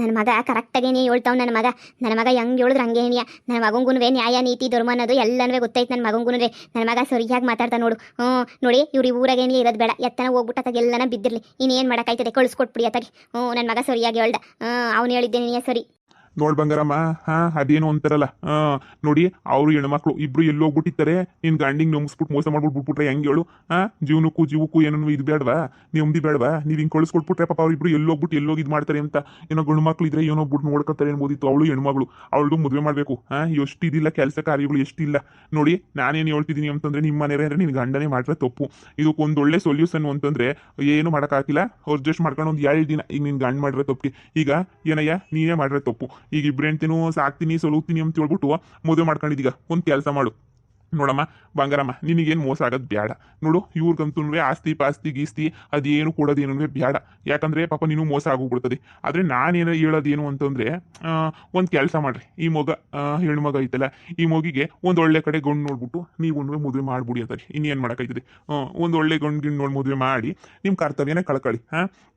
ನನ್ನ ಮಗ ಕರೆಕ್ಟಾಗಿ ನೀ ಹೇಳ್ತಾವ್ ನನ್ನ ಮಗ ಹೆಂಗೆ ಹೇಳಿದ್ರೆ ಹಂಗೆ ನೀ ನನ್ನ ಮಗಂಗೂ ನ್ಯಾಯ ನೀತಿ ಧರ್ಮ ಅನ್ನೋದು ಎಲ್ಲನೂ ಗೊತ್ತೈತೆ ನನ್ನ ಮಗಂಗೂ ನನ್ನ ಮಗ ಸರಿಯಾಗಿ ಮಾತಾಡ್ತಾ ನೋಡು. ನೋಡಿ ಇವ್ರು ಈ ಊರಾಗೇನೇ ಇರೋದು ಬೇಡ, ಎತ್ತನ ಹೋಗ್ಬಿಟ್ಟು ಅತ್ತಾಗ ಎಲ್ಲನ ಬಿದ್ದಿರಲಿ, ಇನ್ನೇನು ಮಾಡೋಕ್ಕಾಯ್ತದೆ, ಕಳಿಸ್ಕೊಟ್ಬಿಡಿ ಅತ್ತಾಗೆ. ನನ್ನ ಮಗ ಸರಿಯಾಗಿ ಹೇಳ್ದ, ಅವ್ನು ಹೇಳಿದ್ದೇನೆ ಸರಿ. ನೋಡ್ ಬಂಗಾರಮ್ಮ, ಅದೇನು ಅಂತಾರಲ್ಲ, ನೋಡಿ ಅವರು ಹೆಣ್ಮಕ್ಳು ಇಬ್ರು ಎಲ್ಲಿ ಹೋಗ್ಬಿಟ್ಟಿರ್ತಾರೆ, ನಿನ್ ಗಂಡಿಗೆ ನಂಬಿಸ್ಬಿಟ್ಟು ಮೋಸ ಮಾಡ್ಬಿಟ್ಟು ಬಿಟ್ಬಿಟ್ರೆ ಹೆಂಗೆ ಹೇಳು? ಜೀವನಕ್ಕೂ ಏನೂ ಇದು ಬೇಡವಾ, ನೆಮ್ಮದಿ ಬೇಡವಾ? ನೀವು ಹಿಂಗೆ ಕಳಿಸ್ಕೊಟ್ಬಿಟ್ರೆ ಪಾಪ ಅವ್ರಿಬ್ರು ಎಲ್ಲಿ ಹೋಗ್ಬಿಟ್ಟು ಎಲ್ಲೋಗಿ ಇದು ಮಾಡ್ತಾರೆ ಅಂತ. ಏನೋ ಗಂಡು ಮಕ್ಳು ಇದ್ರೆ ಏನೋ ಬಿಟ್ಟು ನೋಡ್ಕೊತಾರೆ ಅನ್ಬೋದಿತ್ತು. ಅವಳು ಹೆಣ್ಮಗಳು, ಅವಳು ಮದುವೆ ಮಾಡಬೇಕು. ಎಷ್ಟು ಇದಿಲ್ಲ ಕೆಲಸ ಕಾರ್ಯಗಳು, ಎಷ್ಟಿಲ್ಲ ನೋಡಿ. ನಾನೇನು ಹೇಳ್ತಿದ್ದೀನಿ ಅಂತಂದ್ರೆ, ನಿಮ್ಮ ಮನೆಯವ್ರೆ ಅಂದ್ರೆ ನಿನ್ ಗಂಡನೇ ಮಾಡ್ರೆ ತಪ್ಪು. ಇದಕ್ಕೊಂದು ಒಳ್ಳೆ ಸೊಲ್ಯೂಷನ್ ಅಂತಂದ್ರೆ ಏನು ಮಾಡೋಕ್ಕಾಗಿಲ್ಲ, ಅಡ್ಜಸ್ಟ್ ಮಾಡ್ಕೊಂಡು ಒಂದು 2 ದಿನ ಈಗ ನಿನ್ ಗಂಡು ಮಾಡ್ರೆ ತಪ್ಪು. ಈಗ ಏನಯ್ಯ ನೀನೇ ಮಾಡ್ರೆ ತಪ್ಪು. ಈಗ ಇಬ್ರು ಹೆಣ್ತಿನೂ ಸಾಕ್ತೀನಿ ಸೊಲುತ್ತೀನಿ ಅಂತ ಹೇಳ್ಬಿಟ್ಟು ಮದುವೆ ಮಾಡ್ಕೊಂಡಿದ್ದೀಗ ಒಂದು ಕೆಲಸ ಮಾಡು. ನೋಡಮ್ಮ ಬಂಗಾರಮ್ಮ, ನಿನಗೇನು ಮೋಸ ಆಗೋದು ಬೇಡ ನೋಡು. ಇವ್ರಿಗಂತೂ ಆಸ್ತಿ ಪಾಸ್ತಿ ಗೀಸ್ತಿ ಅದೇನು ಕೊಡೋದೇನು ಬೇಡ, ಯಾಕಂದ್ರೆ ಪಾಪ ನೀನು ಮೋಸ ಆಗೋಗ್ಬಿಡ್ತದೆ. ಆದರೆ ನಾನೇನು ಹೇಳೋದೇನು ಅಂತಂದ್ರೆ, ಒಂದು ಕೆಲಸ ಮಾಡ್ರಿ. ಈ ಹೆಣ್ಮಗ ಐತಲ್ಲ, ಈ ಮಗಿಗೆ ಒಂದು ಒಳ್ಳೆ ಕಡೆ ಗಂಡು ನೋಡ್ಬಿಟ್ಟು ನೀವು ಮದುವೆ ಮಾಡ್ಬಿಡಿ ಅಂತಾರೆ. ಇನ್ನೇನು ಮಾಡೋಕ್ಕಾಯ್ತದೆ? ಒಂದು ಒಳ್ಳೆ ಗಂಡು ನೋಡಿ ಮದುವೆ ಮಾಡಿ ನಿಮ್ಮ ಕರ್ತವ್ಯನೇ ಕಳ್ಕೊಳ್ಳಿ.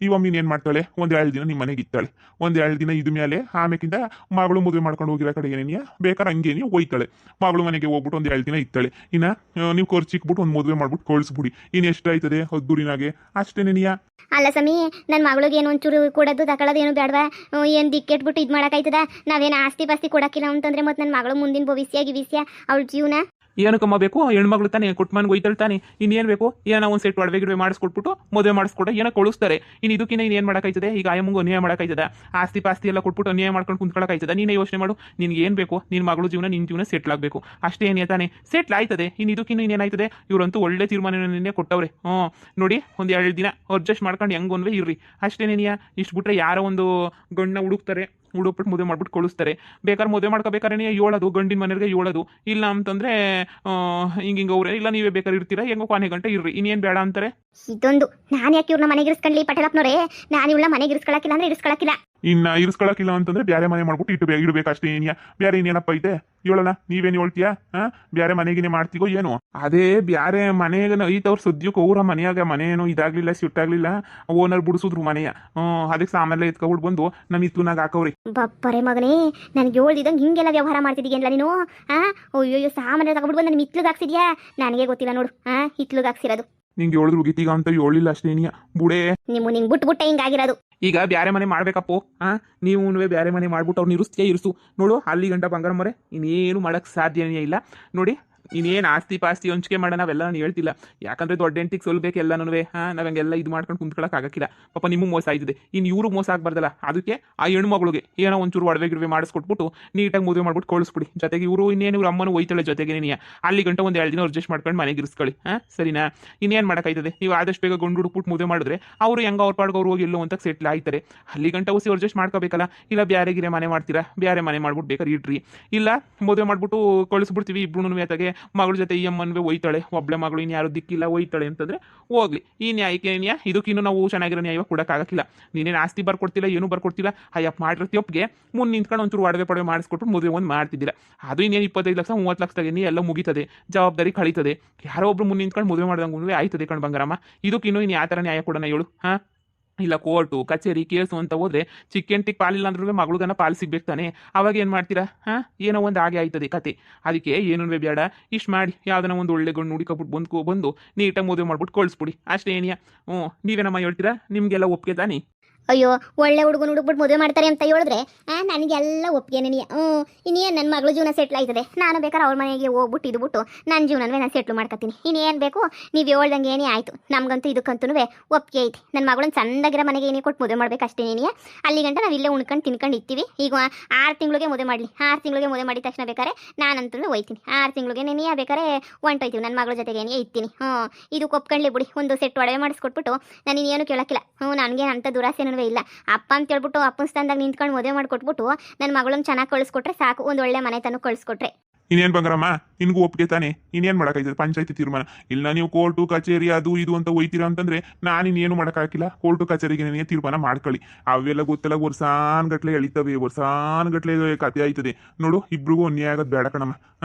ಇವಮ್ಮ ಏನು ಮಾಡ್ತಾಳೆ, ಒಂದು 2 ದಿನ ನಿಮ್ಮ ಮನೆಗೆ ಇತ್ತಾಳೆ, ಒಂದು 2 ದಿನ ಇದ ಮೇಲೆ ಆಮೇಕಿಂದ ಮಗಳು ಮದುವೆ ಮಾಡ್ಕೊಂಡು ಹೋಗಿರೋ ಕಡೆ ಏನೇನಿಯ ಬೇಕಾದ್ರೆ ಹಂಗೇನಿ ಹೋಯ್ತಾಳೆ. ಮಗಳು ಮನೆಗೆ ಹೋಗ್ಬಿಟ್ಟು ಒಂದು 2 ದಿನ ಇತ್ತಾಳೆ. ಇನ್ನ ನೀವು ಖರ್ಚಿಕ್ಬಿಟ್ಟು ಒಂದು ಮದುವೆ ಮಾಡ್ಬಿಟ್ಟು ಕಳಿಸ್ಬಿಡಿ. ಇನ್ನು ಎಷ್ಟಾಯ್ತದೆ ಹದ್ದೂರಿನಾಗೆ ಅಷ್ಟೇನೇನಿಯ. ಅಲ್ಲ ಸಮಿ, ನನ್ನ ಮಗಳಿಗೆ ಏನು ಒಂಚೂರು ಕೊಡೋದು ತಗೊಳ್ಳೋದು ಏನು ಬೇಡವಾ? ಏನು ದಿಕ್ಕೆಟ್ಬಿಟ್ಟು ಇದು ಮಾಡೋಕ್ಕಾಯ್ತದ? ನಾವೇನು ಆಸ್ತಿ ಪಾಸ್ತಿ ಕೊಡೋಕ್ಕಿಲ್ಲ ಅಂತಂದ್ರೆ ಮತ್ತೆ ನನ್ನ ಮಗಳು ಮುಂದಿನ ಭವಿಷ್ಯ ಅವಳ ಜೀವನ ಏನಕ್ಕಮ್ಮ ಬೇಕು? ಹೆಣ್ಮಗಳು ತಾನೆ, ಕೊಟ್ಮನ್ಗೆ ಒಯ್ತಾಳೆ ತಾನೆ, ಇನ್ನೇನು ಬೇಕು? ಏನೋ ಒಂದು ಸೆಟ್ ಒಡವೆ ಗಿಡವೆ ಮಾಡಿಸ್ಕೊಟ್ಬಿಟ್ಟು ಮದುವೆ ಮಾಡಿಸ್ಕೊಟ್ರೆ ಏನೋ ಕಳಿಸ್ತಾರೆ. ಇನ್ನು ಇದಕ್ಕಿನ್ನ ಇನ್ನೇನು ಮಾಡೋಕ್ಕಾಯ್ತದೆ? ಈಗ ಆಯಮ್ಮಂಗೆ ಅನ್ಯಾಯ ಮಾಡೋಕ್ಕಾಯ್ತದ? ಆಸ್ತಿ ಪಾಸ್ತಿ ಎಲ್ಲ ಕೊಟ್ಬಿಟ್ಟು ಅನ್ಯಾಯ ಮಾಡ್ಕೊಂಡು ಕುಂತ್ಕೊಳ್ಳೋಕ್ಕಾಯ್ತದ? ನೀನೇ ಯೋಚನೆ ಮಾಡು. ನಿನ್ಗೆ ಏನು ಬೇಕು? ನಿನ್ನ ಮಗಳು ಜೀವನ, ನಿನ್ನ ಜೀವನ ಸೆಟ್ಲ್ ಆಗಬೇಕು ಅಷ್ಟೇ. ಏನೇ ತಾನೆ ಸೆಟ್ಲ್ ಆಯ್ತದೆ. ಇನ್ನು ಇದಕ್ಕಿನ್ನೂ ಇನ್ನೇನಾಯ್ತದೆ? ಇವರಂತೂ ಒಳ್ಳೆ ತೀರ್ಮಾನವನ್ನೇ ಕೊಟ್ಟವ್ರೆ. ನೋಡಿ ಒಂದು 2 ದಿನ ಅಡ್ಜಸ್ಟ್ ಮಾಡ್ಕೊಂಡು ಹೆಂಗೊಂದ್ವೇ ಇರ್ರಿ ಅಷ್ಟೇನೇನಿಯ. ಇಷ್ಟು ಬಿಟ್ರೆ ಯಾರೋ ಒಂದು ಗಂಡನ್ನ ಹುಡುಕ್ಬಿಟ್ಟು ಮದುವೆ ಮಾಡ್ಬಿಟ್ಟು ಕಳಿಸ್ತಾರೆ. ಬೇಕಾದ್ರೆ ಮದುವೆ ಮಾಡ್ಕೋಬೇಕಾದ್ರೆ ಹೇಳೋದು, ಗಂಡಿನ ಮನೆಗೆ ಹೇಳೋದು. ಇಲ್ಲ ಅಂತಂದ್ರೆ ಹಿಂಗೆ ಅವ್ರೆ, ಇಲ್ಲ ನೀವೇ ಬೇಕಾದ್ರೆ ಇರ್ತೀರಾ, ಹೆಂಗೋ ಕೊನೆ ಗಂಟೆ ಇರ್ರಿ, ಇನ್ನೇನು ಬೇಡ ಅಂತಾರೆ. ಇದೊಂದು ನಾನು ಯಾಕೆ ಇವ್ರನ್ನ ಮನೆಗೆ ಇರಿಸ್ಕೊಳ್ಳಿ ಪಟೇಲಪ್ಪನವ್ರೆ? ನಾನು ಇವಳ ಮನೆಗೆ ಇರಿಸ್ಕೊಳಕಿಲ್ಲ ಅಂದ್ರೆ ಇರಿಸ್ಕೊಳಕಿಲ್ಲ. ಇನ್ನ ಇರಿಸ್ಕೊಳಕಿಲ್ಲ ಅಂತಂದ್ರೆ ಬೇರೆ ಮನೆ ಮಾಡ್ಬಿಟ್ಟು ಇಡಬೇಕು ಅಷ್ಟೇ. ಏನಿಯ ಬೇರೆ ಇನ್ನೇನಪ್ಪ ಐತೆ ಹೇಳೋಣ? ನೀವೇನು ಹೇಳ್ತೀಯಾ? ಬೇರೆ ಮನೆಗೇನೆ ಮಾಡ್ತೀಗೋ ಏನು? ಅದೇ ಬೇರೆ ಮನೆಗೆ ಐತವ್ರು ಸದ್ಯಕ್ಕೆ ಅವ್ರ ಮನೆಯಾಗ ಮನೆ ಏನೋ ಇದಾಗ್ಲಿಲ್ಲ, ಸಿಟ್ಟಾಗ್ಲಿಲ್ಲ, ಓನರ್ ಬಿಡಿಸಿದ್ರು ಮನೆಯ. ಅದಕ್ಕೆ ಸಾಮಾನ್ಯ ಎತ್ಕೊಬಿಟ್ಟು ಬಂದು ನಮ್ಮ ಇತ್ಲುನಾಗ ಹಾಕವ್ರಿ. ಬಪ್ಪರೆ ಮಗನೇ, ನನಗೆ ಹೇಳ್ದಿದ್ದಂಗೆ ಹಿಂಗೆಲ್ಲ ವ್ಯವಹಾರ ಮಾಡ್ತಿದ್ದೀಯಲ್ಲ ನೀನು. ಅಯ್ಯೋ ಸಾಮಾನ್ಯ ತಗೊಬಿಟ್ಟು ಬಂದು ನನ್ನ ಹಿತ್ಲಿಗೆ ಹಾಕ್ಸಿದ್ಯಾ? ನನಗೆ ಗೊತ್ತಿಲ್ಲ ನೋಡು. ಹಿತ್ಲಿಗೆ ಹಾಕ್ಸಿರೋದು ನಿಂಗೆ ಹೇಳಿದ್ರು ಗೀತೀಗ ಅಂತ ಹೇಳಿಲ್ಲ ಅಷ್ಟೇನಿಯ ಬುಡೇ. ನಿಂಗೆ ಬಿಟ್ಬಿಟ್ಟೆ ಹಿಂಗಾಗಿರೋದು. ಈಗ ಬ್ಯಾರೆ ಮನೆ ಮಾಡ್ಬೇಕಪ್ಪೋ. ನೀವು ಬ್ಯಾರೆ ಮನೆ ಮಾಡ್ಬಿಟ್ಟು ಅವ್ರು ಇರಿಸು ನೋಡು. ಅಲ್ಲಿ ಗಂಟ ಬಂಗಾರ ಮರೆ ಇನ್ನೇನು ಮಾಡೋಕ್ಕೆ ಸಾಧ್ಯನೇ ಇಲ್ಲ. ನೋಡಿ ಇನ್ನೇನು ಆಸ್ತಿ ಪಾಸ್ತಿ ಹಂಚಿಕೆ ಮಾಡೋಣ ನಾವೆಲ್ಲ ನಾನು ಹೇಳ್ತಿಲ್ಲ, ಯಾಕಂದ್ರೆ ದೊಡ್ಡ ಹೆಂಟಿಗೆ ಸೊಲ್ಬೇಕು ಎಲ್ಲನೂ. ನಾವು ಹಂಗೆಲ್ಲ ಇದು ಮಾಡ್ಕೊಂಡು ಕುಂತ್ಕೊಳ್ಳೋಕೆ ಆಗಕ್ಕಿಲ್ಲ. ಪಾಪ ನಿಮಗೆ ಮೋಸ ಆಯ್ತದೆ, ಇನ್ನು ಇವ್ರಿಗೆ ಮೋಸ ಆಗಬಾರ್ದಲ್ಲ. ಅದಕ್ಕೆ ಆ ಹೆಣ್ಮಗಳಿಗೆ ಏನೋ ಒಂಚೂರು ಒಡವೆ ಗಿಡವೆ ಮಾಡಿಸ್ಕೊಟ್ಬಿಟ್ಟು ನೀಟಾಗಿ ಮದುವೆ ಮಾಡ್ಬಿಟ್ಟು ಕಳಿಸ್ಬಿಡಿ. ಜೊತೆಗೆ ಇವರು ಇನ್ನೇನು ಇವ್ರ ಅಮ್ಮನೂ ಒಯ್ತಾಳೆ ಜೊತೆಗೆ ನೀನು ಅಲ್ಲಿ ಗಂಟ ಒಂದು 2 ದಿನ ಅಡ್ಜಸ್ಟ್ ಮಾಡ್ಕೊಂಡು ಮನೆಗೆ ಇರಿಸ್ಕೊಳ್ಳಿ. ಸರಿನಾ? ಇನ್ನೇನು ಮಾಡೋಕ್ಕಾಯ್ತದೆ? ನೀವು ಆದಷ್ಟು ಬೇಗ ಗಂಡು ಹುಡುಕ್ಬಿಟ್ಟು ಮದುವೆ ಮಾಡಿದ್ರೆ ಅವರು ಹೆಂಗೆ ಅವ್ರ ಪಾಡ್ಗೆ ಅವ್ರು ಹೋಗಿ ಎಲ್ಲೋ ಅಂತ ಸೆಟ್ಲ್ ಆಯ್ತಾರೆ. ಅಲ್ಲಿ ಗಂಟ ಹೊಸಿ ಅಡ್ಜಸ್ಟ್ ಮಾಡ್ಕೋಬೇಕಲ್ಲ. ಇಲ್ಲ ಬೇರೆ ಗಿರೆ ಮನೆ ಮಾಡ್ತೀರಾ, ಬೇರೆ ಮನೆ ಮಾಡ್ಬಿಟ್ಟು ಬೇಕಾದ್ರೆ ಇಡ್ರಿ. ಇಲ್ಲ ಮದುವೆ ಮಾಡ್ಬಿಟ್ಟು ಕಳಿಸ್ಬಿಡ್ತೀವಿ ಇಬ್ರು ಮೇತಾಗೆ, ಮಗಳ ಜೊತೆ ಈ ಅಮ್ಮನ್ವೇ ಒಯ್ತಾಳೆ, ಒಬ್ಳೆ ಮಗಳು ಇನ್ನು ಯಾರು ದಿಕ್ಕಿಲ್ಲ ಒಯ್ತಾಳೆ ಅಂತಂದ್ರೆ ಹೋಗ್ಲಿ. ಈ ನ್ಯಾಯಕ್ಕೆ ಇದಕ್ಕಿನ್ನೂ ನಾವು ಚೆನ್ನಾಗಿರೋ ನ್ಯಾಯ ಕೊಡೋಕ್ಕಾಗಕ್ಕಿಲ್ಲ. ನೀನೇನು ಆಸ್ತಿ ಬರ್ಕೊಡ್ತಿಲ್ಲ, ಏನೂ ಬರ್ಕೊಡ್ತಿಲ್ಲ. ಅಯ್ಯಪ್ಪ ಮಾಡಿರ್ತಿಯೊಪ್ಪಿಗೆ ಮುಂದೆ ನಿಂತ್ಕೊಂಡು ಒಂಚೂರು ಒಡವೆ ಪಡವೆ ಮಾಡಿಸ್ಕೊಟ್ಟು ಮದುವೆ ಒಂದು ಮಾಡ್ತಿದ್ದೀರಾ. ಅದು ಇನ್ನೇನು 25 ಲಕ್ಷ 30 ಲಕ್ಷದಾಗೆ ಎಲ್ಲ ಮುಗಿತದೆ, ಜವಾಬ್ದಾರಿ ಕಳೀತದೆ. ಯಾರೋ ಒಬ್ರು ಮುಂದೆ ನಿಂತ್ಕೊಂಡು ಮದುವೆ ಮಾಡ್ದಂಗೂ ಆಯ್ತದೆ ಕಣ್ ಬಂಗಾರಮ್ಮ. ಇದಕ್ಕಿನ್ನೂ ಇನ್ನು ಯಾವ ಥರ ನ್ಯಾಯ ಕೊಡೋಣ ಹೇಳು? ಇಲ್ಲ ಕೋರ್ಟು ಕಚೇರಿ ಕೇಸು ಅಂತ ಹೋದ್ರೆ ಚಿಕ್ಕಂಟಿಗೆ ಪಾಲಿಲ್ಲ ಅಂದ್ರೂ ಮಗಳಿಗನ ಪಾಲು ಸಿಗ್ಬೇಕು ತಾನೆ. ಅವಾಗ ಏನು ಮಾಡ್ತೀರಾ? ಏನೋ ಒಂದು ಹಾಗೆ ಆಯ್ತದೆ ಕತೆ. ಅದಕ್ಕೆ ಏನೂ ಬೇಡ, ಇಷ್ಟು ಮಾಡಿ ಯಾವ್ದನ ಒಂದು ಒಳ್ಳೆ ಗಂಡು ಹುಡುಕಬಿಟ್ಟು ಬಂದು ನೀಟಾಗಿ ಮದುವೆ ಮಾಡ್ಬಿಟ್ಟು ಕಳಿಸ್ಬಿಡಿ ಅಷ್ಟೇ. ಏನಿಯಾ? ನೀವೇನಮ್ಮ ಹೇಳ್ತೀರಾ? ನಿಮಗೆಲ್ಲ ಒಪ್ಪಿಗೆ ತಾನೆ? ಅಯ್ಯೋ ಒಳ್ಳೆ ಹುಡುಗನ ಹುಡುಕ್ಬಿಟ್ಟು ಮದುವೆ ಮಾಡ್ತಾರೆ ಅಂತ ಹೇಳಿದ್ರೆ ನನಗೆಲ್ಲ ಒಪ್ಪಿಗೆ. ಇನ್ನೇನು ನನ್ನ ಮಗಳು ಜೀವನ ಸೆಟ್ಲ್ ಆಯ್ತದೆ, ನಾನು ಬೇಕಾದ್ರೆ ಅವ್ರ ಮನೆಗೆ ಹೋಗ್ಬಿಟ್ಟು ಇದ್ಬಿಟ್ಟು ನನ್ನ ಜೀವನವೇ ನಾನು ಸೆಟ್ಲ್ ಮಾಡ್ಕೊತೀನಿ. ಇನ್ನೇನು ಬೇಕು? ನೀವು ಹೇಳ್ದಂಗೆ ಏನೇ ಆಯಿತು, ನಮಗಂತೂ ಇದಕ್ಕಂತೂ ಒಪ್ಪಿಗೆ ಐತೆ. ನನ್ನ ಮಗಳನ್ನ ಚಂದಾಗಿರೋ ಮನೆಗೆ ಏನೇ ಕೊಟ್ಟು ಮದುವೆ ಮಾಡ್ಬೇಕು ಅಷ್ಟೇ. ಅಲ್ಲಿ ಗಂಟ ನಾವು ಇಲ್ಲೇ ಉಣ್ಕೊಂಡು ತಿನ್ಕೊಂಡು ಇರ್ತೀವಿ. ಈಗ 6 ತಿಂಗಳಿಗೆ ಮದುವೆ ಮಾಡಲಿ, 6 ತಿಂಗಳಿಗೆ ಮದುವೆ ಮಾಡಿದ ತಕ್ಷಣ ಬೇಕಾದ್ರೆ ನಾನಂತೂ ಹೋಯ್ತೀನಿ. 6 ತಿಂಗಳಿಗೆ ನೆನೆಯ ಬೇಕಾದ್ರೆ ಹೊಂಟೋಯ್ತೀವಿ, ನನ್ನ ಮಗಳ ಜೊತೆಗೆ ಏನೇ ಇರ್ತೀನಿ. ಇದು ಒಪ್ಕೊಂಡ್ಲಿ ಬಿಡಿ, ಒಂದು ಸೆಟ್ ಒಡವೆ ಮಾಡಿಸ್ಕೊಟ್ಬಿಟ್ಟು ನಾನು ಇನ್ನೇನು ಕೇಳೋಕ್ಕಿಲ್ಲ. ನನಗೆ ಅಂಥ ದುರಾಸೆನೂ ಇಲ್ಲ. ಅಪ್ಪ ಅಂತ ಹೇಳ್ಬಿಟ್ಟು ಅಪ್ಪನ ಸ್ಥಾನದಾಗ ನಿಂತ್ಕೊಂಡು ಮದುವೆ ಮಾಡಿಕೊಟ್ಬಿಟ್ಟು ನನ್ನ ಮಗಳನ್ನ ಚೆನ್ನಾಗಿ ಕಳಿಸ್ಕೊಟ್ರೆ ಸಾಕು, ಒಂದು ಒಳ್ಳೆ ಮನೆ ತನಕ ಕಳಿಸ್ಕೊಟ್ರೆ. ಇನ್ನೇನು ಬಂಗಾರಮ್ಮ ನಿನ್ಗೂ ಒಪ್ಪಿಗೆ ತಾನೆ, ಇನ್ನೇನು ಮಾಡೋಕ್ಕಾಯ್ತದೆ ಪಂಚಾಯತಿ ತೀರ್ಮಾನ. ಇಲ್ಲ ನೀವು ಕೋರ್ಟು ಕಚೇರಿ ಅದು ಇದು ಅಂತ ಹೋಯ್ತೀರಾ ಅಂತಂದ್ರೆ ನಾನು ಇನ್ನೇನು ಮಾಡೋಕ್ಕಾಗಿಲ್ಲ. ಕೋರ್ಟು ಕಚೇರಿಗೆ ನನಗೆ ತೀರ್ಮಾನ ಮಾಡ್ಕೊಳ್ಳಿ. ಅವೆಲ್ಲ ಗೊತ್ತಲ್ಲ, ವರ್ಷಾನ್ಗಟ್ಲೆ ಎಳಿತವೆ, ವರ್ಷಾನ್ಗಟ್ಲೆ ಕತೆ ಆಯ್ತದೆ ನೋಡು. ಇಬ್ರಿಗೂ ಅನ್ಯಾಯ ಆಗೋದು ಬೇಡ ಕಣಮ್ಮ.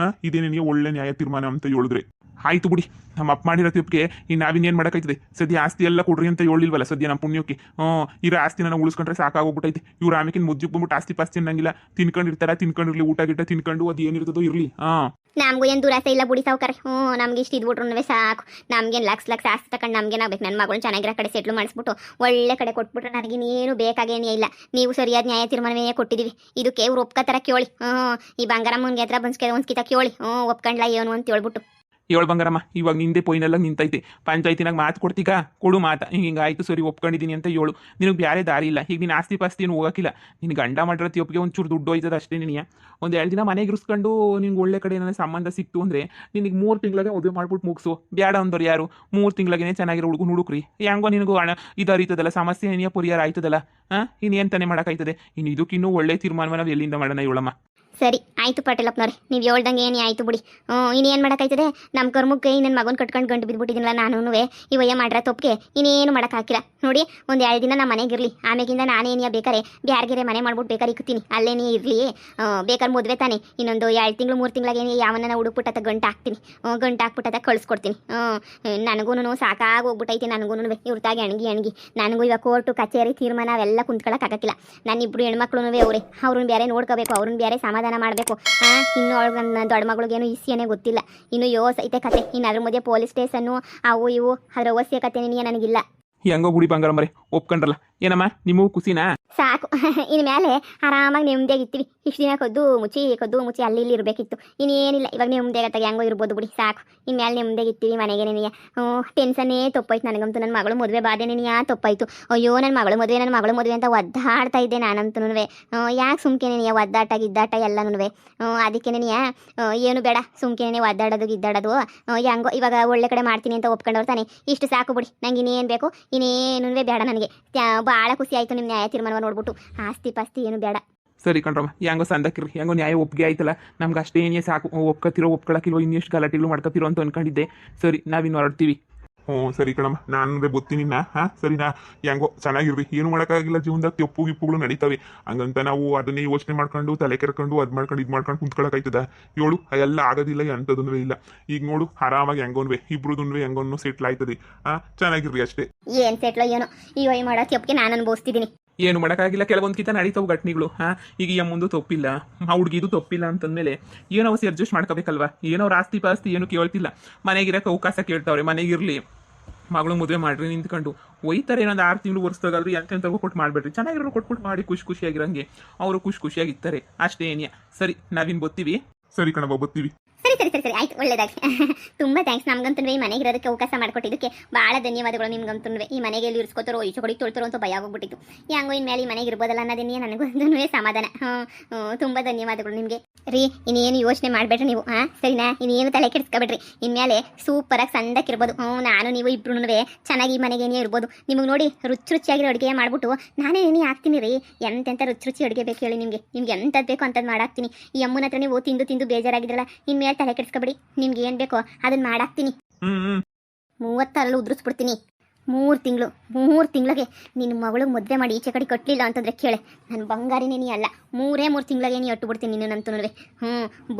ಇದೇ ನಿನಗೆ ಒಳ್ಳೆ ನ್ಯಾಯ ತೀರ್ಮಾನ ಅಂತ ಹೇಳಿದ್ರೆ ಆಯ್ತು ಬಿಡಿ. ನಮ್ಮ ಅಪ್ಪ ಮಾಡಿರೋ ತಿಪ್ಪಿಗೆ ಇನ್ನು ನಾವಿನ್ನೇನು ಮಾಡೋಕ್ಕಾಯ್ತದೆ. ಸದ್ಯ ಆಸ್ತಿ ಎಲ್ಲ ಕೊಡ್ರಿ ಅಂತ ಹೇಳಿಲ್ವಲ್ಲ ಸದ್ಯ ನಮ್ಮ ಪುಣ್ಯಕ್ಕೆ. ಇರೋ ಆಸ್ತಿನ ನಾವು ಉಳಿಸ್ಕೊಂಡ್ರೆ ಸಾಕಾಗೋಗ್ಬಿಟ್ಟೈತೆ. ಇವ್ರು ಆಮೇಕಿನ ಮುದ್ದಿಗೆ ಬಂದ್ಬಿಟ್ಟು ಆಸ್ತಿ ಪಾಸ್ತಿ ಅನ್ನಂಗಿಲ್ಲ. ತಿನ್ಕೊಂಡಿರ್ಲಿ, ಊಟ ಗಿಟ್ಟ ತಿನ್ಕೊಂಡು ಅದು ಏನಿರ್ತದೋ ಇರಲಿ. ನಮಗೂ ಏನು ದುರಾಸೆ ಇಲ್ಲ ಬುಡಿ ಸಾವುಕಾರ. ನಮ್ಗೆ ಇಷ್ಟು ಇದ್ಬಿಟ್ರು ಸಾಕು. ನಮ್ಗೇನು ಲಕ್ಷ ಆಸ್ತಿ ತಗೊಂಡು ನಮ್ಗೇನಾಗಬೇಕು, ನನ್ನ ಮಗಳನ್ನ ಚೆನ್ನಾಗಿರೋ ಕಡೆ ಸೆಟ್ಲ್ ಮಾಡಿಸ್ಬಿಟ್ಟು ಒಳ್ಳೆ ಕಡೆ ಕೊಟ್ಬಿಟ್ರೆ ನನಗಿನ್ನೇನು ಬೇಕಾಗೇನೇ ಇಲ್ಲ. ನೀವು ಸರಿಯಾದ ನ್ಯಾಯ ತೀರ್ಮಾನವೇ ಕೊಟ್ಟಿದ್ದೀವಿ. ಇದಕ್ಕೆ ಇವ್ರು ಒಪ್ಕೋತಾರ ಕೇಳಿ. ಈ ಬಂಗಾರಮ್ಮನಿಗೆ ಹತ್ರ ಒಂದ್ಕಿತ ಕೇಳಿ ಒಪ್ಕೊಂಡ್ಲ ಏನು ಅಂತ ಹೇಳ್ಬಿಟ್ಟು. ಏಳು ಬಂಗಾರಮ್ಮ, ಇವಾಗ ನಿಂದೆ ಪೊಯ್ನೆಲ್ಲ ನಿಂತೈತೆ. ಪಂಚಾಯತಿನಾಗ ಮಾತು ಕೊಡ್ತೀಗ ಕೊಡು ಮಾತಾ. ಹಿಂಗೆ ಆಯ್ತು ಸರಿ ಒಪ್ಕೊಂಡಿದ್ದೀನಿ ಅಂತ ಹೇಳು. ನಿನಗೆ ಬೇರೆ ದಾರಿ ಇಲ್ಲ. ಈಗ ನೀನು ಆಸ್ತಿ ಪಾಸ್ತಿ ಏನು ಹೋಗೋಕ್ಕಿಲ್ಲ. ನಿನ್ನ ಗಂಡ ಮಾಡಿರೋ ಒಪ್ಪಿಗೆ ಒಂಚೂರು ದುಡ್ಡು ಹೋಯ್ತದೆ ಅಷ್ಟೇ. ನಿನಗೆ ಒಂದು 2 ದಿನ ಮನೆಗೆ ಇರಿಸ್ಕೊಂಡು ನಿನ್ಗೆ ಒಳ್ಳೆ ಕಡೆ ಏನಾದ್ರು ಸಂಬಂಧ ಸಿಕ್ತು ಅಂದರೆ ನಿನಗೆ 3 ತಿಂಗಳಿಗೆ ಮದುವೆ ಮಾಡ್ಬಿಟ್ಟು ಮುಗಿಸು. ಬೇಡ ಅಂದವ್ರು ಯಾರು 3 ತಿಂಗಳಿಗೇ ಚೆನ್ನಾಗಿರೋ ಹುಡುಕ್ರಿ. ಹೆಂಗೋ ನಿನಗೂ ಹಣ ಇದು ಅರಿತದಲ್ಲ, ಸಮಸ್ಯೆ ಏನಿಯ ಪರಿಹಾರ ಆಯ್ತದಲ್ಲ. ಇನ್ನೇನು ತಾನೇ ಮಾಡೋಕ್ಕಾಯ್ತದೆ. ಇನ್ನು ಇದಕ್ಕಿನ್ನೂ ಒಳ್ಳೆ ತೀರ್ಮಾನ ನಾವು ಎಲ್ಲಿಂದ ಮಾಡೋಣ ಹೇಳಮ್ಮ. ಸರಿ ಆಯಿತು ಪಾಟೀಲಪ್ಪನವ್ರೆ, ನೀವು ಹೇಳ್ದಂಗೆ ಏನೇ ಆಯಿತು ಬಿಡಿ. ಇನ್ನೇನು ಮಾಡೋಕ್ಕಾಯ್ತದೆ. ನಮ್ಮ ಕರ್ಮಕ್ಕೆ ನನ್ನ ಮಗನ ಕಟ್ಕೊಂಡು ಗಂಟು ಬಿದ್ದುಬಿಟ್ಟಿದ್ದೀನಲ್ಲ ನಾನು. ಈ ವಯ್ಯ ಮಾಡ್ರೆ ತಪ್ಪಿಗೆ ಇನ್ನೇನು ಮಾಡೋಕ್ಕಾಗಿಲ್ಲ ನೋಡಿ. ಒಂದು 2 ದಿನ ನಮ್ಮ ಮನೆಗಿರಲಿ. ಆಮೇಗಿಂದ ನಾನೇನೇ ಬೇಕಾರೆ ಬ್ಯಾರ್ಗೆರೆ ಮನೆ ಮಾಡ್ಬಿಟ್ಟು ಬೇಕಾರೆ ಇಕ್ತೀನಿ, ಅಲ್ಲೇನೇ ಇರಲಿ. ಬೇಕಾದ್ರೆ ಮದುವೆ ತಾನೆ ಇನ್ನೊಂದು 2 ತಿಂಗಳು 3 ತಿಂಗಳಾಗೇನೆ ಯಾವನ್ನ ಹುಡುಕ್ಬಿಟ್ಟತ್ತ ಗಂಟು ಹಾಕ್ತೀನಿ. ಗಂಟು ಹಾಕ್ಬಿಟ್ಟತ್ತ ಕಳಿಸ್ಕೊಡ್ತೀನಿ. ನನಗೂ ಸಾಕಾಗಿ ಹೋಗ್ಬಿಟ್ಟೈತಿ. ನನಗೂ ಇವ್ರತಾಗಿ ಅಣಗಿ ನನಗೂ ಇವಾಗ ಕೋರ್ಟು ಕಚೇರಿ ತೀರ್ಮಾನ ಅವೆಲ್ಲ ಕುಂತ್ಕೊಳ್ಳೋಕ್ಕಾಗಕ್ಕಿಲ್ಲ. ನಾನಿಬ್ರು ಹೆಣ್ಮಕ್ಳು ಅವ್ರನ್ನ ಬೇರೆ ನೋಡ್ಕೋಬೇಕು, ಅವ್ರನ್ನ ಬೇರೆ ಸಮಾಧಾನ ಮಾಡಬೇಕು. ಇನ್ನು ಅವಳಿಗೆ ನನ್ನ ದೊಡ್ಡ ಮಗಳಿಗೇನು ಇಸ್ಯನೇ ಗೊತ್ತಿಲ್ಲ. ಇನ್ನು ಐತೆ ಕತೆ. ಇನ್ನು ಅದ್ರ ಮಧ್ಯೆ ಪೊಲೀಸ್ ಸ್ಟೇಷನ್ನು ಅವು ಇವು ಅದ್ರ ಅವಶ್ಯಕತೆ ನನಗಿಲ್ಲ. ಹೆಂಗೋ ಬಿಡಿ ಬಂಗಾರಮ್ಮರೆ, ಒಪ್ಕೊಂಡ್ರಲ್ಲ. ಏನಮ್ಮ ನಿಮಗೂ ಖುಷಿನಾ? ಸಾಕು. ಇನ್ಮೇಲೆ ಆರಾಮಾಗಿ ನೆಮ್ಮದಿಯಾಗಿರ್ತೀವಿ. ಇಷ್ಟು ದಿನ ಕದ್ದು ಮುಚ್ಚಿ ಅಲ್ಲಿ ಇಲ್ಲಿ ಇರಬೇಕಿತ್ತು. ಇನ್ನೇನಿಲ್ಲ, ಇವಾಗ ನೆಮ್ಮದಿಯಾಗತ್ತಾಗ ಹೆಂಗೋ ಇರ್ಬೋದು ಬಿಡಿ. ಸಾಕು. ಇನ್ಮೇಲೆ ನೆಮ್ಮದಿಯಾಗಿರ್ತೀವಿ ಮನೆಗೆ. ನಿನಗೆ ಟೆನ್ಷನ್ನೇ ತಪ್ಪಾಯ್ತು ನನಗಂತೂ. ನನ್ನ ಮಗಳು ಮದುವೆ ಬಾಧೆ ನಿನಗೆ ತಪ್ಪಾಯ್ತು. ಅಯ್ಯೋ ನನ್ನ ಮಗಳು ಮದುವೆ ಅಂತ ಒದ್ದಾಡ್ತಾ ಇದ್ದೆ ನಾನಂತೂ. ಯಾಕೆ ಸುಮ್ಕೆ ನೀನು ಒದ್ದಾಟ ಗಿದ್ದಾಟ ಎಲ್ಲನೂ. ಅದಕ್ಕೆ ನೀನು ಏನು ಬೇಡ, ಸುಮ್ಕೆ ನೀನು ಒದ್ದಾಡೋದು ಗಿದ್ದಾಡೋದು ಹೆಂಗೋ ಇವಾಗ ಒಳ್ಳೆ ಕಡೆ ಮಾಡ್ತೀನಿ ಅಂತ ಒಪ್ಕೊಂಡವ್ರು ತಾನೆ. ಇಷ್ಟು ಸಾಕು ಬಿಡಿ. ನಂಗೆ ಇನ್ನೇನು ಬೇಕು, ಇನ್ನೇನು ಬೇಡ ನನಗೆ. ಭಾಳ ಖುಷಿ ಆಯಿತು ನಿಮ್ಮ ನ್ಯಾಯ ತೀರ್ಮಾನ ನೋಡ್ಬಿಟ್ಟು. ಆಸ್ತಿ ಪಾಸ್ತಿ ಏನು ಬೇಡ. ಸರಿ ಕಣ್ರಮ್ಮ, ಹೆಂಗೋ ಸಂದಕ್ಕಿರಿ. ಹೆಂಗೋ ನ್ಯಾಯ ಒಪ್ಪಿಗೆ ಆಯ್ತಲ್ಲ, ನಮ್ಗೆ ಅಷ್ಟೇನೇ ಸಾಕು. ಒಪ್ಕೊಳಕ್ಕಿಲ್ವೋ ಇನ್ನೆಷ್ಟು ಗಲಾಟೆಗಳು ಮಾಡ್ಕೊತಿರೋ ಅಂತ ಅನ್ಕೊಂಡಿದ್ದೆ. ಸರಿ, ನಾವಿನ್ನು ಹೊರಡ್ತೀವಿ. ಸರಿ ಕಣಮ್ಮ, ನಾನು ಬರ್ತೀನಿ. ಸರಿನಾ? ಹೆಂಗೋ ಚೆನ್ನಾಗಿರ್ರಿ. ಏನು ಮಾಡೋಕ್ಕಾಗಿಲ್ಲ ಜೀವನದಾಗ. ತೆಪ್ಪುಗಳು ನಡೀತವೆ. ಹಂಗಂತ ನಾವು ಅದನ್ನೇ ಯೋಚನೆ ಮಾಡ್ಕೊಂಡು ತಲೆ ಕೆರ್ಕೊಂಡು ಇದು ಮಾಡ್ಕೊಂಡು ಕುಂತ್ಕೊಳಕಾಯ್ತದ ಹೇಳು? ಎಲ್ಲ ಆಗೋದಿಲ್ಲ, ಎಂಥದೂ ಇಲ್ಲ. ಈಗ ನೋಡು ಆರಾಮಾಗಿ ಹೆಂಗೋನ್ವೆ ಇಬ್ರದನ್ವೇ ಹೆಂಗೋನು ಸೆಟ್ಲ್ ಆಯ್ತದೆ. ಚೆನ್ನಾಗಿರ್ರಿ ಅಷ್ಟೇ. ಏನು ಸೆಟ್ಲೋ ಏನೋ ಈ ವೈ ಮಾಡೋ ತೆಪ್ಪಿಗೆ ನಾನು ಅನುಭವಿಸ್ತಿದ್ದೀನಿ. ಏನು ಮಾಡೋಕ್ಕಾಗಿಲ್ಲ, ಕೆಲವೊಂದ್ಕಿಂತ ನಡೀತಾವೆ ಘಟನೆಗಳು. ಈಗ ಈ ಮುಂದೆ ತಪ್ಪಿಲ್ಲ, ಹುಡುಗಿದು ತಪ್ಪಿಲ್ಲ ಅಂತಂದ್ಮೇಲೆ ಏನೋ ಅವಸಿ ಅಡ್ಜಸ್ಟ್ ಮಾಡ್ಕೋಬೇಕಲ್ವಾ. ಏನೋ ಅವ್ರ ಆಸ್ತಿ ಪಾಸ್ತಿ ಏನು ಕೇಳ್ತಿಲ್ಲ, ಮನೆಗಿರಕ್ಕೆ ಅವಕಾಶ ಕೇಳ್ತಾವ್ರೆ. ಮನೆಗಿರ್ಲಿ, ಮಗಳು ಮದುವೆ ಮಾಡ್ರಿ ನಿಂತ್ಕೊಂಡು ಒಯ್ತಾರೆ. ಇನ್ನೊಂದು 6 ತಿಂಗಳು ವರ್ಷದಾಗಲ್ರಿ ಎಂತೆಂಥವು ಕೊಟ್ಟು ಮಾಡಬೇಡ್ರಿ. ಚೆನ್ನಾಗಿರೋ ಕೊಟ್ಬಿಟ್ಟು ಮಾಡಿ ಖುಷಿಯಾಗಿರಂಗೆ ಅವರು ಖುಷಿಯಾಗಿರ್ತಾರೆ ಅಷ್ಟೇ. ಏನಿಯ ಸರಿ, ನಾವಿನ್ ಬರ್ತೀವಿ. ಸರಿ ಕಣವ, ಬರ್ತೀವಿ. ಸರಿ ಆಯ್ತು, ಒಳ್ಳೇದಾಗಿ. ತುಂಬ ಥ್ಯಾಂಕ್ಸ್. ನಮ್ಗಂತೂ ಈ ಮನೆಗೆ ಇರೋದಕ್ಕೆ ಅವಕಾಶ ಮಾಡಿಕೊಟ್ಟಿದ್ದಕ್ಕೆ ಭಾಳ ಧನ್ಯವಾದಗಳು ನಿಮ್ಗಂತೂ. ಈ ಮನೆಗೆ ಎಲ್ಲಿ ಇರಿಸ್ಕೋತಾರೋ ಈಚೆ ಕೊಡಿ ತೊಳ್ತಾರೋ ಅಂತ ಭಯ ಆಗೋಗ್ಬಿಟ್ಟಿತ್ತು. ಹೆಂಗೋ ಇನ್ಮೇಲೆ ಈ ಮನೆಗೆ ಇರ್ಬೋದಲ್ಲ ಅನ್ನೋದನ್ನೇ ನನಗೊಂದು ಸಮಾಧಾನ. ತುಂಬ ಧನ್ಯವಾದಗಳು ನಿಮಗೆ ರೀ. ಇನ್ನೇನು ಯೋಚನೆ ಮಾಡಬೇಡ್ರಿ ನೀವು. ಸರಿನಾ? ಇನ್ನೇನು ತಲೆ ಕೆಡಿಸ್ಕೊಬೇಡ್ರಿ. ಇನ್ಮೇಲೆ ಸೂಪರಾಗಿ ಸಂದಕ್ಕಿರ್ಬೋದು. ನಾನು ನೀವು ಇಬ್ರು ಚೆನ್ನಾಗಿ ಈ ಮನೆಗೇನೇ ಇರ್ಬೋದು. ನಿಮಗೆ ನೋಡಿ ರುಚಿಯಾಗಿರೋ ಅಡುಗೆ ಮಾಡ್ಬಿಟ್ಟು ನಾನೇ ಹಾಕ್ತೀನಿ ರೀ. ಎಂತೆಂಥ ರುಚಿ ಅಡುಗೆ ಬೇಕು ಹೇಳಿ ನಿಮಗೆ ಎಂಥದ್ದು ಬೇಕು ಅಂಥದ್ದು ಮಾಡಾಕ್ತೀನಿ. ಈ ಅಮ್ಮನ ಹತ್ರ ನೀವು ತಿಂದು ಬೇಜಾರಾಗಿದ್ರಲ್ಲ, ಇನ್ಮೇಲೆ ತಲೆ ಕೆಡಿಸ್ಕೊಬೇಡಿ. ನಿಮ್ಗೆ ಏನು ಬೇಕೋ ಅದನ್ನ ಮಾಡಾಕ್ತೀನಿ. 30 ಉದುರಿಸ್ಬಿಡ್ತೀನಿ. 3 ತಿಂಗಳಿಗೆ ನಿನ್ನ ಮಗಳಿಗೆ ಮದುವೆ ಮಾಡಿ ಈಚೆ ಕಡೆ ಕಟ್ಟಲಿಲ್ಲ ಅಂತಂದ್ರೆ ಕೇಳೆ, ನನ್ನ ಬಂಗಾರಿನೇ ನೀ ಅಲ್ಲ. 3 ತಿಂಗಳಿಗೆ ನೀ ಅಟ್ಟು ಬಿಡ್ತೀನಿ ನಿನ್ನಂತೂ.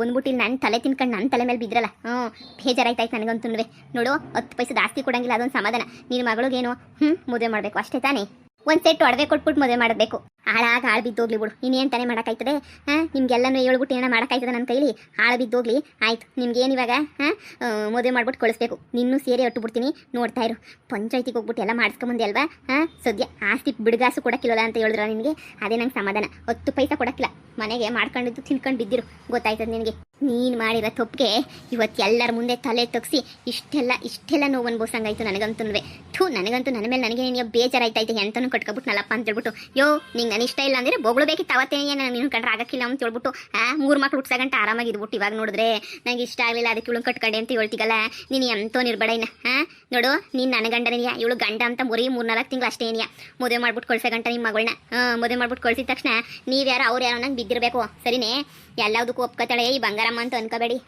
ಬಂದ್ಬಿಟ್ಟು ನನ್ನ ತಲೆ ತಿನ್ಕೊಂಡು ನನ್ನ ತಲೆ ಮೇಲೆ ಬಿದ್ರಲ್ಲ. ಬೇಜಾರಾಯ್ತಾಯ್ತು ನನಗಂತೂ. ನೋಡು 10 ಪೈಸೆ ಜಾಸ್ತಿ ಕೊಡಂಗಿಲ್ಲ, ಅದೊಂದು ಸಮಾಧಾನ. ನಿನ್ನ ಮಗಳಿಗೇನು ಮದುವೆ ಮಾಡಬೇಕು ಅಷ್ಟೇ ತಾನೇ. ಒಂದು ಸೆಟ್ ಒಡವೆ ಕೊಟ್ಬಿಟ್ಟು ಮದುವೆ ಮಾಡಬೇಕು. ಹಾಳು ಬಿದ್ದೋಗ್ಲಿ ಬಿಡು. ಇನ್ನೇನು ತಾನೇ ಮಾಡೋಕ್ಕಾಯ್ತದೆ? ನಿಮ್ಗೆಲ್ಲನೂ ಹೇಳ್ಬಿಟ್ಟು ಏನೋ ಮಾಡೋಕ್ಕಾಯ್ತದೆ ನನ್ನ ಕೈಲಿ? ಹಾಳು ಬಿದ್ದೋಗ್ಲಿ. ಆಯ್ತು, ನಿಮ್ಗೇನು ಇವಾಗ ಮದುವೆ ಮಾಡ್ಬಿಟ್ಟು ಕಳಿಸ್ಬೇಕು. ನಿನ್ನೂ ಸೇರಿ ಅಟ್ಟುಬಿಡ್ತೀನಿ, ನೋಡ್ತಾ ಇರು. ಪಂಚಾಯತಿಗೆ ಹೋಗ್ಬಿಟ್ಟು ಎಲ್ಲ ಮಾಡಿಸ್ಕೊಂಬಂದೆ ಅಲ್ವಾ? ಸದ್ಯ ಆಸ್ತಿ ಬಿಡುಗಾಸು ಕೊಡೋಕ್ಕಿಲ್ಲಲ್ಲ ಅಂತ ಹೇಳಿದ್ರ ನಿನಗೆ, ಅದೇ ನಂಗೆ ಸಮಾಧಾನ. 10 ಪೈಸೆ ಕೊಡೋಕ್ಕಿಲ್ಲ. ಮನೆಗೆ ಮಾಡ್ಕೊಂಡಿದ್ದು ತಿನ್ಕೊಂಡು ಬಿದ್ದಿರು, ಗೊತ್ತಾಯ್ತದೆ ನಿನಗೆ. ನೀನು ಮಾಡಿರೋ ತಪ್ಪಿಗೆ ಇವತ್ತು ಎಲ್ಲರ ಮುಂದೆ ತಲೆ ತಗ್ಸಿ ಇಷ್ಟೆಲ್ಲ ನೋವು ಅನ್ಬೋಸಂಗಾಯ್ತು ನನಗಂತೂ. ನನಗಂತೂ ನನ್ನ ಮೇಲೆ ನನಗೆ ಬೇಜಾರಾಯ್ತೈತೆ. ಎಂತನೂ ಕಟ್ಕೊಬಿಟ್ನಲ್ಲಪ್ಪ ಅಂತ ಹೇಳ್ಬಿಟ್ಟು. ನಿಂಗೆ ನಾನು ಇಷ್ಟ ಇಲ್ಲ ಅಂದ್ರೆ ಬೊಗಳು ಬೇಕಿತ್ತು ಅವತ್ತೇನೆ ನಾನು ನಿನ್ನ ಕಂಡ್ರೆ ಆಗಕ್ಕಿಲ್ಲ ಅಂತ ಹೇಳ್ಬಿಟ್ಟು 3 ಮಕ್ಳು ಹುಟ್ಸಗಂಟ ಆರಾಮಾಗಿ ಇದ್ಬಿಟ್ಟು ಇವಾಗ ನೋಡಿದ್ರೆ ನಂಗೆ ಇಷ್ಟ ಆಗಲಿಲ್ಲ ಅದಕ್ಕೆ ಇವಳು ಕಟ್ಕೊಂಡೆ ಅಂತ ಹೇಳ್ತೀಗಲ್ಲ ನೀನು ಎಂತೋನಿರ್ಬೇಡ ಇನ್ನ ನೋಡು ನೀನು ನನ್ನ ಗಂಡನಿಯ ಇವಳು ಗಂಡ ಅಂತ ಬರೀ 3-4 ತಿಂಗಳು ಅಷ್ಟೇ ಏನಿಯ ಮದುವೆ ಮಾಡ್ಬಿಟ್ಟು ಕಳ್ಸೋ ಗಂಟ ನಿಮ್ಮ ಮಗಳನ್ನ ಮದುವೆ ಮಾಡ್ಬಿಟ್ಟು ಕಳ್ಸಿದ ತಕ್ಷಣ ನೀವ್ಯಾರು ಅವ್ರು ಯಾರೋ ನಂಗೆ ಬಿದ್ದಿರಬೇಕು ಸರಿನೇ ಎಲ್ಲದಕ್ಕೂ ಒಪ್ಕೋತಾಳೆ ಈ ಬಂಗಾರಮ್ಮ ಅಂತ ಅನ್ಕೋಬೇಡಿ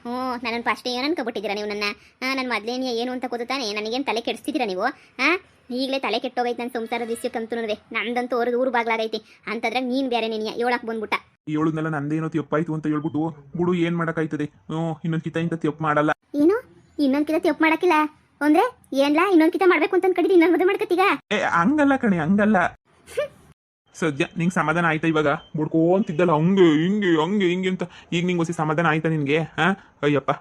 ನನ್ನನ್ನು ಫಸ್ಟ್ ಏನು ಅನ್ಕೊಬಿಟ್ಟಿದ್ದೀರಾ ನೀವು ನನ್ನ ಮೊದಲೇನಿಯ ಏನು ಅಂತ ಗೊತ್ತಾನೆ ನನಗೇನು ತಲೆ ಕೆಡಿಸ್ತಿದ್ದೀರಾ ನೀವು ಈಗಲೇ ತಲೆ ಕೆಟ್ಟೋಗೈತೆ ನನ್ನ ಸಂಸಾರದ ವಿಷಯಕ್ಕಂತೂ ನಂದಂತೂ ಅವ್ರದ್ದು ಊರು ಬಾಗ್ಲಾಗೈತಿ ಅಂತಂದ್ರೆ ನೀನು ಬೇರೆ ನೀನಿಯ ಹೇಳಕ್ ಬಂದ್ಬಿಟ್ಟ ಹೇಳುದ್ನೆಲ್ಲ ನಂದೇನೋ ತಪ್ಪಾಯ್ತು ಅಂತ ಹೇಳ್ಬಿಟ್ಟು ಬಿಡು ಏನ್ ಮಾಡಕ್ಕಾಯ್ತದೆ ಇನ್ನೊಂದ್ ಕಿತ ಇಂತ ತಪ್ಪು ಮಾಡಲ್ಲ ಏನು ಇನ್ನೊಂದ್ ಕಿತ ತಪ್ಪು ಮಾಡಕ್ಕಿಲ್ಲ ಅಂದ್ರೆ ಏನ್ಲಾ ಇನ್ನೊಂದ್ ಕಿತ ಮಾಡ್ಬೇಕು ಅಂತ ಅನ್ಕೊಂಡಿದ್ದೀನಿ ಇನ್ನೊಂದು ಮದುವೆ ಮಾಡ್ಕತ್ತೀಗ ಹಂಗಲ್ಲ ಕಣೆ ಹಂಗಲ್ಲ ಸದ್ಯ ನಿಂಗೆ ಸಮಾಧಾನ ಆಯ್ತಾ ಇವಾಗ ಬುಡ್ಕೊಂತಿದ್ದಲ್ಲ ಹಂಗೆ ಹಿಂಗೆ ಅಂತ ಈಗ ನಿಂಗೆ ಹೊಸ ಸಮಾಧಾನ ಆಯ್ತಾ ನಿನ್ಗೆ ಅಯ್ಯಪ್ಪ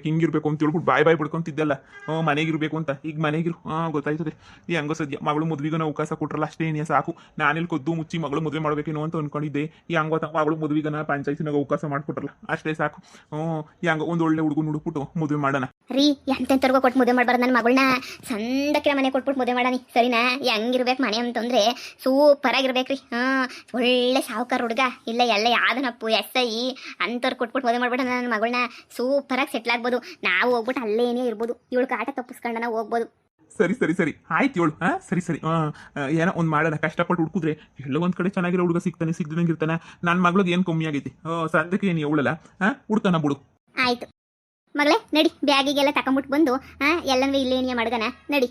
ಹಿಂಗಿರ್ಬೇಕು ಅಂತ ಹೇಳ್ಬಿಟ್ಟು ಬಾಯ್ ಬಿಡ್ಕೊಂತಿದ್ದಲ್ಲ ಮನೆಗಿರ್ಬೇಕು ಅಂತ ಈಗ ಮನೆಗಿರು ಗೊತ್ತಾಯ್ತದೆ ಈ ಹಂಗೋ ಸದ್ಯ ಮಗಳು ಮದುವೆಗೂ ಅವಕಾಶ ಕೊಟ್ರಲ್ಲ ಅಷ್ಟೇ ಏನೇ ಸಾಕು ನಾನೆಲ್ಲಿ ಕೊದ್ದು ಮುಚ್ಚಿ ಮಗಳು ಮದುವೆ ಮಾಡ್ಬೇಕೇನೋ ಅಂತ ಅನ್ಕೊಂಡಿದ್ದೆ ಈ ಹಂಗೋ ಮಗಳು ಮದುವೆಗನ ಪಂಚಾಯತಿನಾಗ ಅವಕಾಶ ಮಾಡ್ಕೊಟ್ರಲ್ಲ ಅಷ್ಟೇ ಸಾಕು ಈ ಹಂಗ ಒಂದು ಒಳ್ಳೆ ಹುಡುಗನ ಹುಡುಕ್ಬಿಟ್ಟು ಮದುವೆ ಮಾಡೋಣ ರೀ ಎಂತೆಂತರ್ಗೋ ಕೊಟ್ಟು ಮದುವೆ ಮಾಡ್ಬಾರ್ದು ನನ್ನ ಮಗಳನ್ನ ಸಂದಕ್ಕೆ ಮನೆ ಕೊಟ್ಬಿಟ್ಟು ಮದುವೆ ಮಾಡಾನಿ ಸರಿನಾ ಹೆಂಗಿರ್ಬೇಕು ಮನೆ ಅಂತಂದ್ರೆ ಸೂಪರ್ ಆಗಿರ್ಬೇಕ್ರಿ ಒಳ್ಳೆ ಸಾವುಕಾರ ಹುಡುಗ ಇಲ್ಲ ಎಲ್ಲ ಯಾವ್ದನಪ್ಪು SI ಅಂತವ್ರು ಕೊಟ್ಬಿಟ್ಟು ಮದುವೆ ಮಾಡ್ಬಿಟ್ಟು ನನ್ನ ಮಗಳನ್ನ ಸೂಪರಾಗಿ ಸೆಟ್ಲ್ ಆಗ್ಬೋದು ನಾವು ಹೋಗ್ಬಿಟ್ಟು ಅಲ್ಲೇ ಏನೇ ಇರ್ಬೋದು ಇವಳು ಕಾಟ ತಪ್ಪಿಸ್ಕೊಂಡ ನಾವು ಹೋಗ್ಬೋದು ಸರಿ ಆಯ್ತು ಹೇಳು ಸರಿ ಏನೋ ಒಂದು ಮಾಡೋಣ ಕಷ್ಟಪಟ್ಟು ಹುಡುಕಿದ್ರೆ ಎಲ್ಲೋ ಒಂದ್ ಕಡೆ ಚೆನ್ನಾಗಿರೋ ಹುಡುಗ ಸಿಗ್ದಂಗೆ ಇರ್ತಾನೆ ನನ್ನ ಮಗಳಿಗೆ ಏನು ಕಮ್ಮಿ ಆಗೈತಿ ಸದ್ಯಕ್ಕೆ ಏನು ಅವಳಲ್ಲ ಹುಡ್ತಾನ ಬಿಡು ಆಯ್ತು ಮಗಳೇ ನಡಿ ಬ್ಯಾಗಿಗೆಲ್ಲ ತಕೊಂಬಿಟ್ಟು ಬಂದು ಎಲ್ಲನೂ ಇಲ್ಲೇನಿಯ ಮಡ್ಗನ ನಡಿ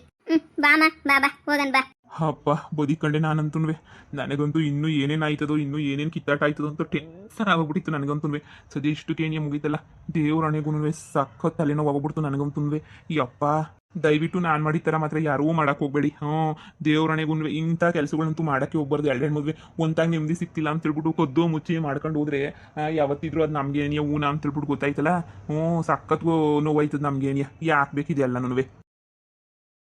ಬಾಮ ಬಾಬಾ ಹೋಗನ್ ಬಾ ಅಪ್ಪ ಬದಿಕಂಡೆ ನಾನಂತೂ ನನಗಂತೂ ಇನ್ನೂ ಏನೇನು ಆಯ್ತದೋ ಇನ್ನೂ ಏನೇನು ಕಿತ್ತಾಟ ಆಯ್ತದೋ ಅಂತ ಟೆನ್ಷನ್ ಆಗೋಗ್ಬಿಟ್ಟಿತ್ತು ನನಗಂತೂ ಸದ್ಯ ಇಷ್ಟು ಕೇಣಿಯ ಮುಗೀತಲ್ಲ ದೇವ್ರಣೆಗೂ ಸಕ್ಕ ತಲೆನೋವು ಆಗೋಗ್ಬಿಡ್ತು ನನಗಂತೂ ಯಪ್ಪ ದಯವಿಟ್ಟು ನಾನು ಮಾಡಿದ ಥರ ಮಾತ್ರ ಯಾರೂ ಮಾಡಕ್ಕೆ ಹೋಗ್ಬೇಡಿ ದೇವ್ರಣೆಗೂ ಇಂಥ ಕೆಲಸಗಳಂತೂ ಮಾಡೋಕ್ಕೆ ಹೋಗ್ಬಾರ್ದು ಎರಡೆರಡು ಮದುವೆ ಒಂತಾಗ ನೆಮ್ಮದಿ ಸಿಕ್ತಿಲ್ಲ ಅಂತ ಹೇಳ್ಬಿಟ್ಟು ಕೊದ್ದು ಮುಚ್ಚಿ ಮಾಡ್ಕೊಂಡು ಹೋದ್ರೆ ಯಾವತ್ತಿದ್ರು ಅದು ನಮ್ಗೆ ಏನಿಯ ಊನ ಅಂತ ಹೇಳ್ಬಿಟ್ಟು ಗೊತ್ತಾಯ್ತಲ್ಲ ಸಖತ್ ನೋವಾಯ್ತದ ನಮ್ಗೆ ಏನಿಯ ಯಾಕೆ ಬೇಕಿದೆ ಎಲ್ಲ